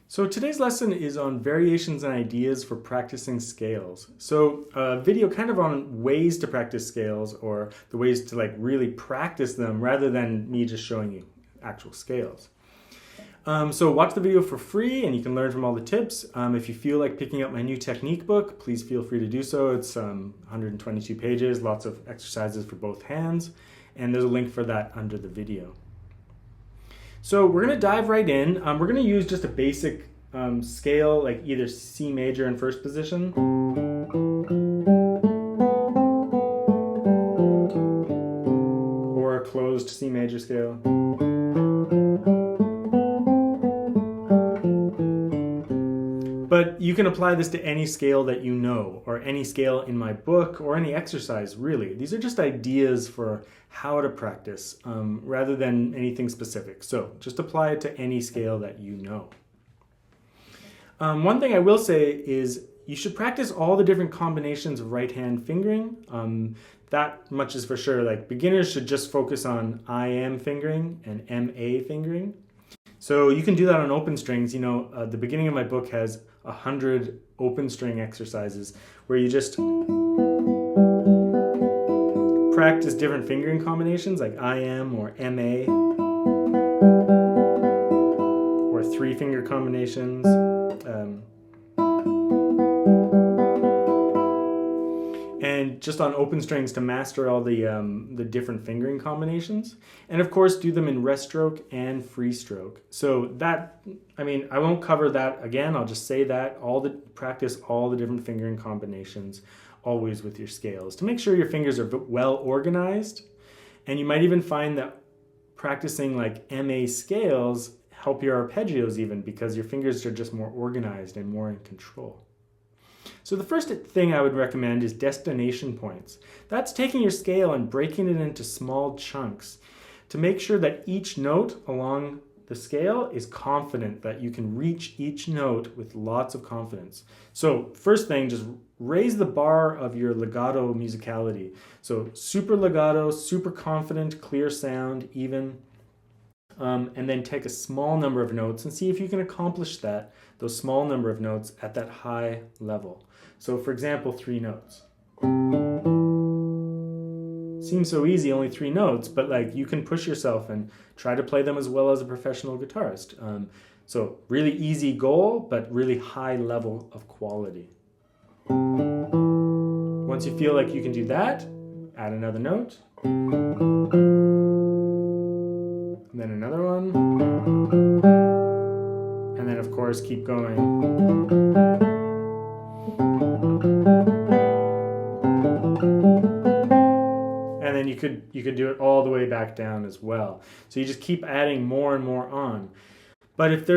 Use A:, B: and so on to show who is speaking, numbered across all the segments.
A: So today's lesson is on variations and ideas for practicing scales. So a video kind of on ways to practice scales or the ways to really practice them rather than me just showing you actual scales. So watch the video for free and you can learn from all the tips. If you feel like picking up my new technique book, please feel free to do so. It's 122 pages, lots of exercises for both hands, and there's a link for that under the video. So we're going to dive right in. We're going to use just a basic scale, like either C major in first position, or a closed C major scale. But you can apply this to any scale that you know, or any scale in my book, or any exercise, really. These are just ideas for how to practice, rather than anything specific. So just apply it to any scale that you know. One thing I will say is you should practice all the different combinations of right hand fingering. That much is for sure. Like beginners should just focus on IM fingering and MA fingering. So you can do that on open strings. You know, the beginning of my book has 100 open string exercises where you just practice different fingering combinations like IM or MA, or 3-finger combinations. And just on open strings to master all the different fingering combinations. And of course, do them in rest stroke and free stroke. So that, I won't cover that again. I'll just say that practice all the different fingering combinations always with your scales to make sure your fingers are well organized. And you might even find that practicing like MA scales help your arpeggios even because your fingers are just more organized and more in control. So the first thing I would recommend is destination points. That's taking your scale and breaking it into small chunks to make sure that each note along the scale is confident, that you can reach each note with lots of confidence. So first thing, just raise the bar of your legato musicality. So super legato, super confident, clear sound, even. And then take a small number of notes and see if you can accomplish those small number of notes at that high level. So for example, 3 notes. Seems so easy, only 3 notes, but you can push yourself and try to play them as well as a professional guitarist. So really easy goal, but really high level of quality. Once you feel like you can do that, add another note. And then another one. And then of course keep going. And then you could do it all the way back down as well. So you just keep adding more and more on. But if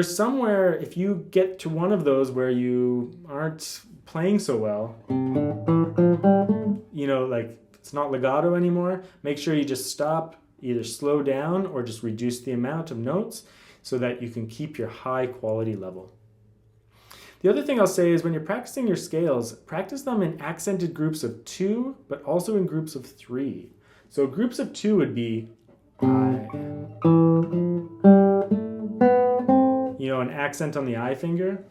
A: you get to one of those where you aren't playing so well, it's not legato anymore, make sure you just stop, either slow down or just reduce the amount of notes so that you can keep your high quality level. The other thing I'll say is when you're practicing your scales, practice them in accented groups of 2, but also in groups of 3. So groups of 2 would be I, an accent on the I finger.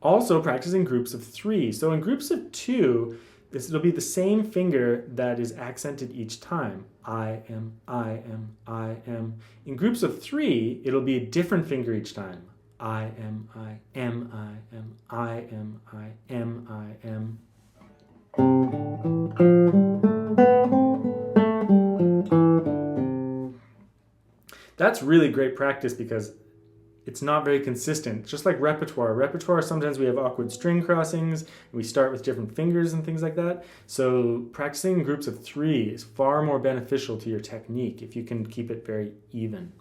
A: Also practicing groups of 3. So in groups of 2, it'll be the same finger that is accented each time. I am, I am, I am. In groups of 3, it'll be a different finger each time. I am, I am, I am, I am, I am, I am. That's really great practice because it's not very consistent. Just like repertoire. Repertoire, sometimes we have awkward string crossings, and we start with different fingers and things like that. So practicing in groups of 3 is far more beneficial to your technique if you can keep it very even.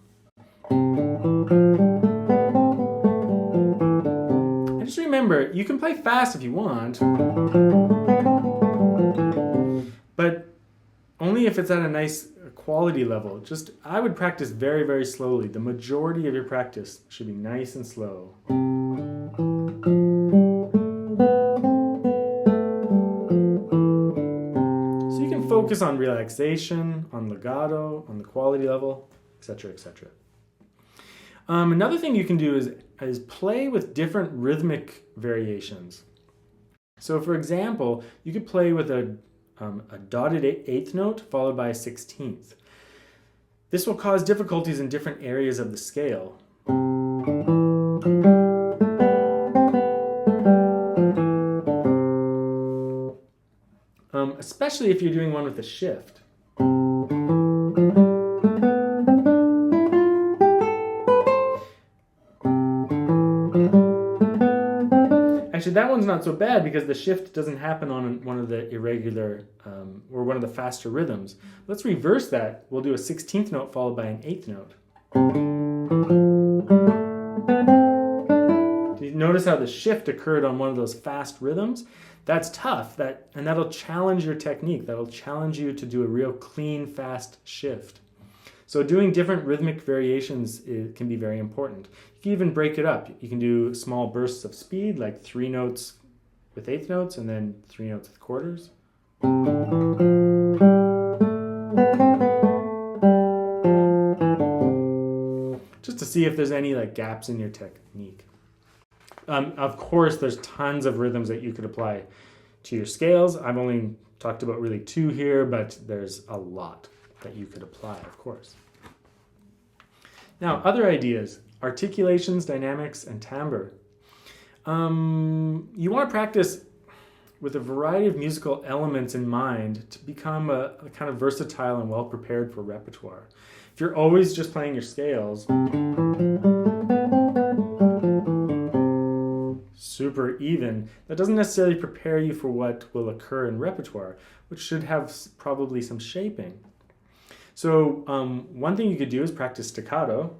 A: And just remember, you can play fast if you want, but only if it's at a nice quality level. I would practice very, very slowly. The majority of your practice should be nice and slow. So you can focus focus on relaxation, on legato, on the quality level, etc., etc. Another thing you can do is play with different rhythmic variations. So for example, you could play with a dotted eighth note followed by a 16th. This will cause difficulties in different areas of the scale. Especially if you're doing one with a shift. Actually, that one's not so bad because the shift doesn't happen on one of the irregular or one of the faster rhythms. Let's reverse that. We'll do a 16th note followed by an 8th note. Do you notice how the shift occurred on one of those fast rhythms? That's tough, and that'll challenge your technique. That'll challenge you to do a real clean, fast shift. So doing different rhythmic variations can be very important. You can even break it up. You can do small bursts of speed, like 3 notes with eighth notes, and then 3 notes with quarters. Just to see if there's any gaps in your technique. Of course, there's tons of rhythms that you could apply to your scales. I've only talked about really 2 here, but there's a lot that you could apply, of course. Now, other ideas: articulations, dynamics, and timbre. You want to practice with a variety of musical elements in mind to become a kind of versatile and well-prepared for repertoire. If you're always just playing your scales, super even, that doesn't necessarily prepare you for what will occur in repertoire, which should have probably some shaping. So one thing you could do is practice staccato.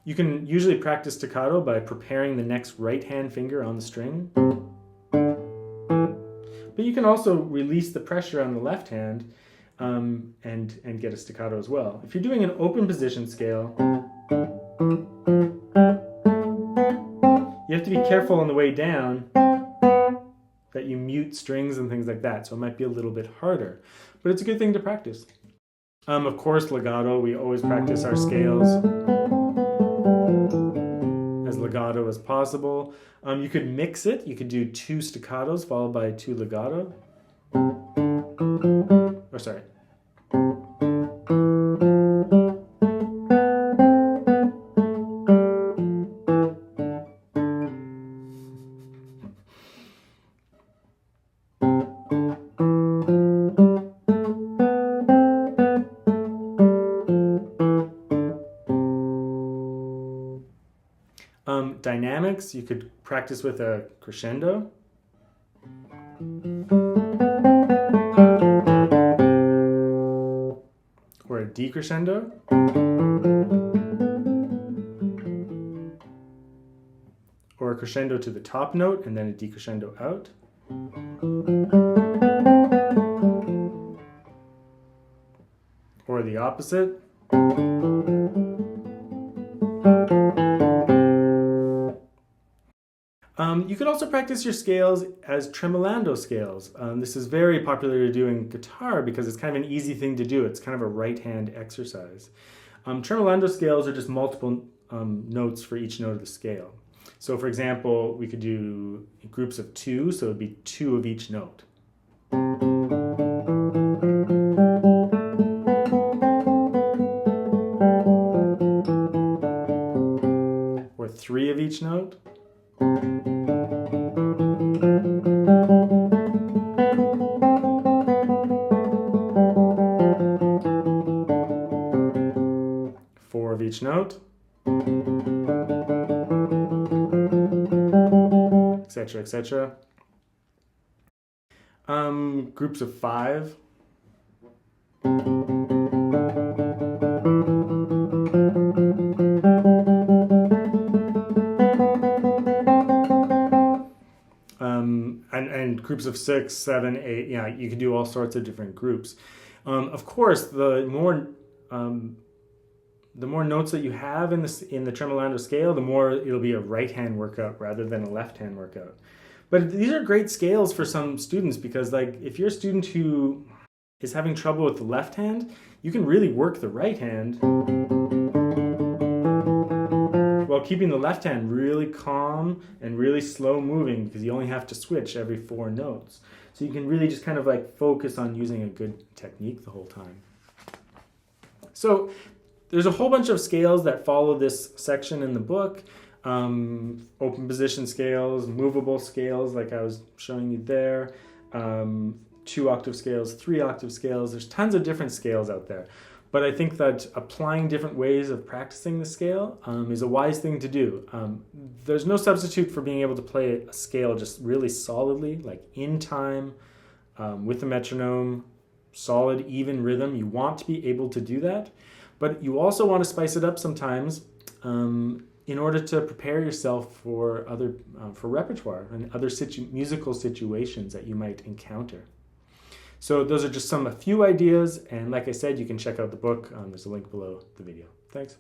A: You can usually practice staccato by preparing the next right hand finger on the string. But you can also release the pressure on the left hand and get a staccato as well. If you're doing an open position scale, you have to be careful on the way down that you mute strings and things like that, so it might be a little bit harder, but it's a good thing to practice. Of course, legato, we always practice our scales as legato as possible. You could mix it. You could do 2 staccatos followed by 2 legato. Or sorry. Dynamics, you could practice with a crescendo. Or a decrescendo. Or a crescendo to the top note and then a decrescendo out. Or the opposite. You could also practice your scales as tremolando scales. This is very popular to do in guitar because it's kind of an easy thing to do. It's kind of a right hand exercise. Tremolando scales are just multiple notes for each note of the scale. So for example, we could do groups of 2, so it would be 2 of each note. Or 3 of each note. Of each note, etc., etc. Groups of 5. And groups of 6, 7, 8. Yeah, you can do all sorts of different groups. Of course, the more notes that you have in the tremolando scale, the more it'll be a right hand workout rather than a left hand workout. But these are great scales for some students because, like, if you're a student who is having trouble with the left hand, you can really work the right hand while keeping the left hand really calm and really slow moving, because you only have to switch every 4 notes. So you can really just kind of like focus on using a good technique the whole time. So there's a whole bunch of scales that follow this section in the book. Open position scales, movable scales like I was showing you there, 2-octave scales, 3-octave scales. There's tons of different scales out there. But I think that applying different ways of practicing the scale is a wise thing to do. There's no substitute for being able to play a scale just really solidly, like in time, with the metronome, solid, even rhythm. You want to be able to do that. But you also want to spice it up sometimes in order to prepare yourself for for repertoire and other musical situations that you might encounter. So those are just a few ideas, and like I said, you can check out the book. There's a link below the video. Thanks.